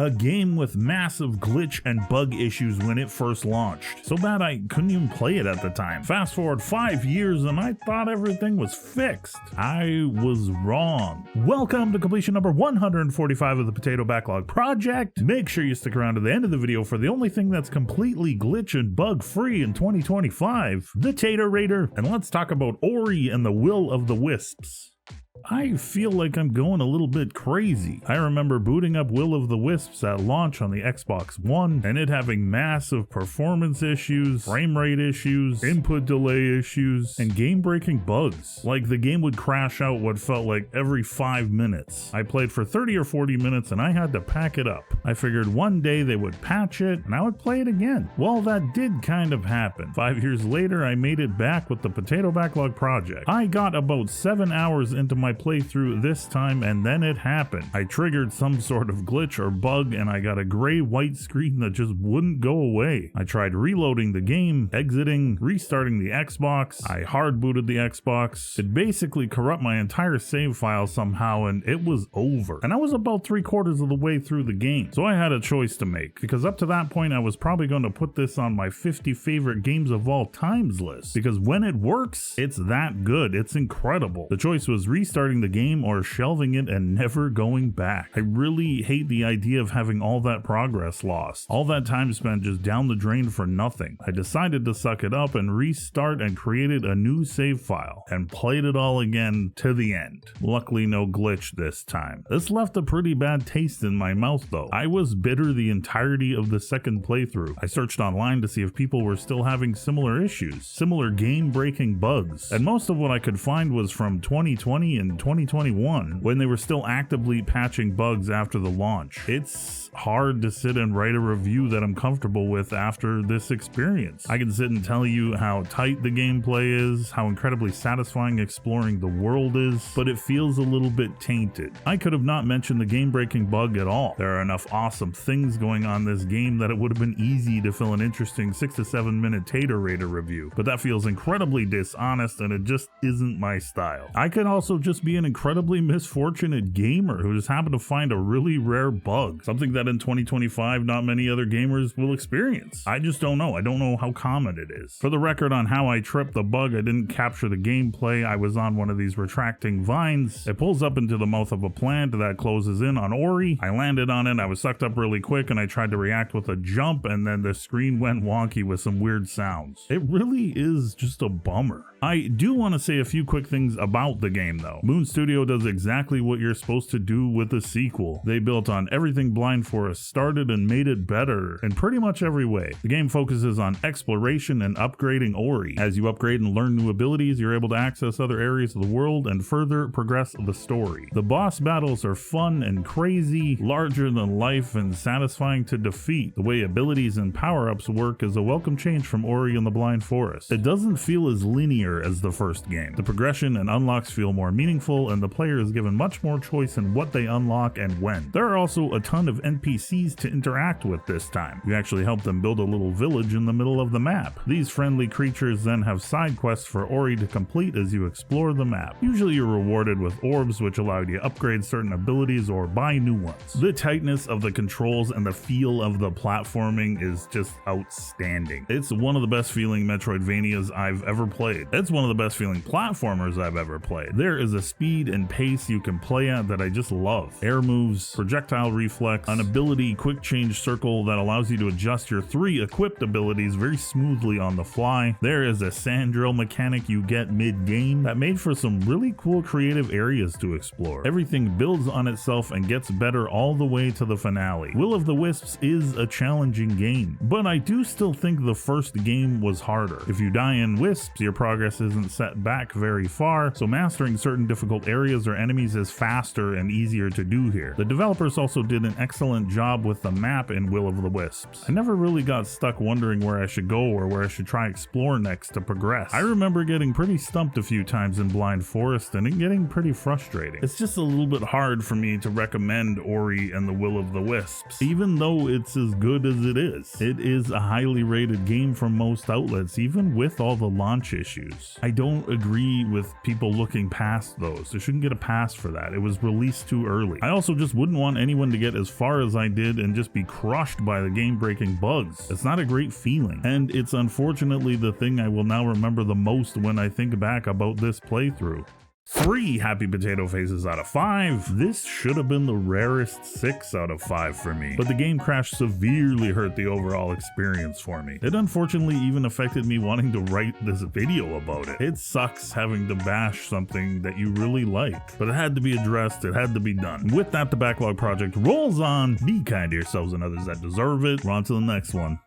A game with massive glitch and bug issues when it first launched. So bad I couldn't even play it at the time. Fast forward 5 years and I thought everything was fixed. I was wrong. Welcome to completion number 145 of the Potato Backlog project. Make sure you stick around to the end of the video for the only thing that's completely glitch and bug free in 2025, the Tater Raider. And let's talk about Ori and the Will of the Wisps. I feel like I'm going a little bit crazy. I remember booting up Will of the Wisps at launch on the Xbox One and it having massive performance issues, frame rate issues, input delay issues, and game-breaking bugs. Like the game would crash out what felt like every 5 minutes. I played for 30 or 40 minutes and I had to pack it up. I figured one day they would patch it and I would play it again. Well, that did kind of happen. 5 years later, I made it back with the Potato Backlog project. I got about 7 hours into my playthrough this time and then it happened. I triggered some sort of glitch or bug and I got a gray-white screen that just wouldn't go away. I tried reloading the game, exiting, restarting the Xbox. I hard booted the Xbox. It basically corrupted my entire save file somehow and it was over. And I was about 3/4 of the way through the game. So I had a choice to make because up to that point I was probably going to put this on my 50 favorite games of all times list because when it works, it's that good. It's incredible. The choice was restarting the game or shelving it and never going back. I really hate the idea of having all that progress lost. All that time spent just down the drain for nothing. I decided to suck it up and restart and created a new save file and played it all again to the end. Luckily no glitch this time. This left a pretty bad taste in my mouth though. I was bitter the entirety of the second playthrough. I searched online to see if people were still having similar issues, similar game-breaking bugs, and most of what I could find was from 2020 and 2021 when they were still actively patching bugs after the launch. It's hard to sit and write a review that I'm comfortable with after this experience. I can sit and tell you how tight the gameplay is, how incredibly satisfying exploring the world is, but it feels a little bit tainted. I could have not mentioned the game-breaking bug at all. There are enough awesome things going on in this game that it would have been easy to fill an interesting 6 to 7 minute Tater Raider review, but that feels incredibly dishonest and it just isn't my style. I could also just be an incredibly misfortunate gamer who just happened to find a really rare bug, something that in 2025 not many other gamers will experience. I just don't know. I don't know how common it is. For the record on how I tripped the bug, I didn't capture the gameplay. I was on one of these retracting vines. It pulls up into the mouth of a plant that closes in on Ori. I landed on it, I was sucked up really quick and I tried to react with a jump and then the screen went wonky with some weird sounds. It really is just a bummer. I do want to say a few quick things about the game though. Moon Studio does exactly what you're supposed to do with a sequel. They built on everything Blind Forest started and made it better in pretty much every way. The game focuses on exploration and upgrading Ori. As you upgrade and learn new abilities, you're able to access other areas of the world and further progress the story. The boss battles are fun and crazy, larger than life and satisfying to defeat. The way abilities and power-ups work is a welcome change from Ori and the Blind Forest. It doesn't feel as linear as the first game. The progression and unlocks feel more meaningful and the player is given much more choice in what they unlock and when. There are also a ton of NPCs to interact with this time. You actually help them build a little village in the middle of the map. These friendly creatures then have side quests for Ori to complete as you explore the map. Usually you're rewarded with orbs which allow you to upgrade certain abilities or buy new ones. The tightness of the controls and the feel of the platforming is just outstanding. It's one of the best feeling Metroidvanias I've ever played. It's one of the best feeling platformers I've ever played. There is a speed and pace you can play at that I just love. Air moves, projectile reflex, an ability quick change circle that allows you to adjust your 3 equipped abilities very smoothly on the fly. There is a sand drill mechanic you get mid-game that made for some really cool creative areas to explore. Everything builds on itself and gets better all the way to the finale. Will of the Wisps is a challenging game, but I do still think the first game was harder. If you die in Wisps, your progress isn't set back very far, so mastering certain difficult areas or enemies is faster and easier to do here. The developers also did an excellent job with the map in Will of the Wisps. I never really got stuck wondering where I should go or where I should try explore next to progress. I remember getting pretty stumped a few times in Blind Forest and it getting pretty frustrating. It's just a little bit hard for me to recommend Ori and the Will of the Wisps, even though it's as good as it is. It is a highly rated game from most outlets, even with all the launch issues. I don't agree with people looking past those. They shouldn't get a pass for that. It was released too early. I also just wouldn't want anyone to get as far as I did and just be crushed by the game-breaking bugs. It's not a great feeling, and it's unfortunately the thing I will now remember the most when I think back about this playthrough. 3 happy potato faces out of 5. This should have been the rarest 6 out of 5 for me, but the game crash severely hurt the overall experience for me. It unfortunately even affected me wanting to write this video about it. It sucks having to bash something that you really like, but it had to be addressed, it had to be done. With that, the Backlog project rolls on. Be kind to yourselves and others that deserve it. We're on to the next one.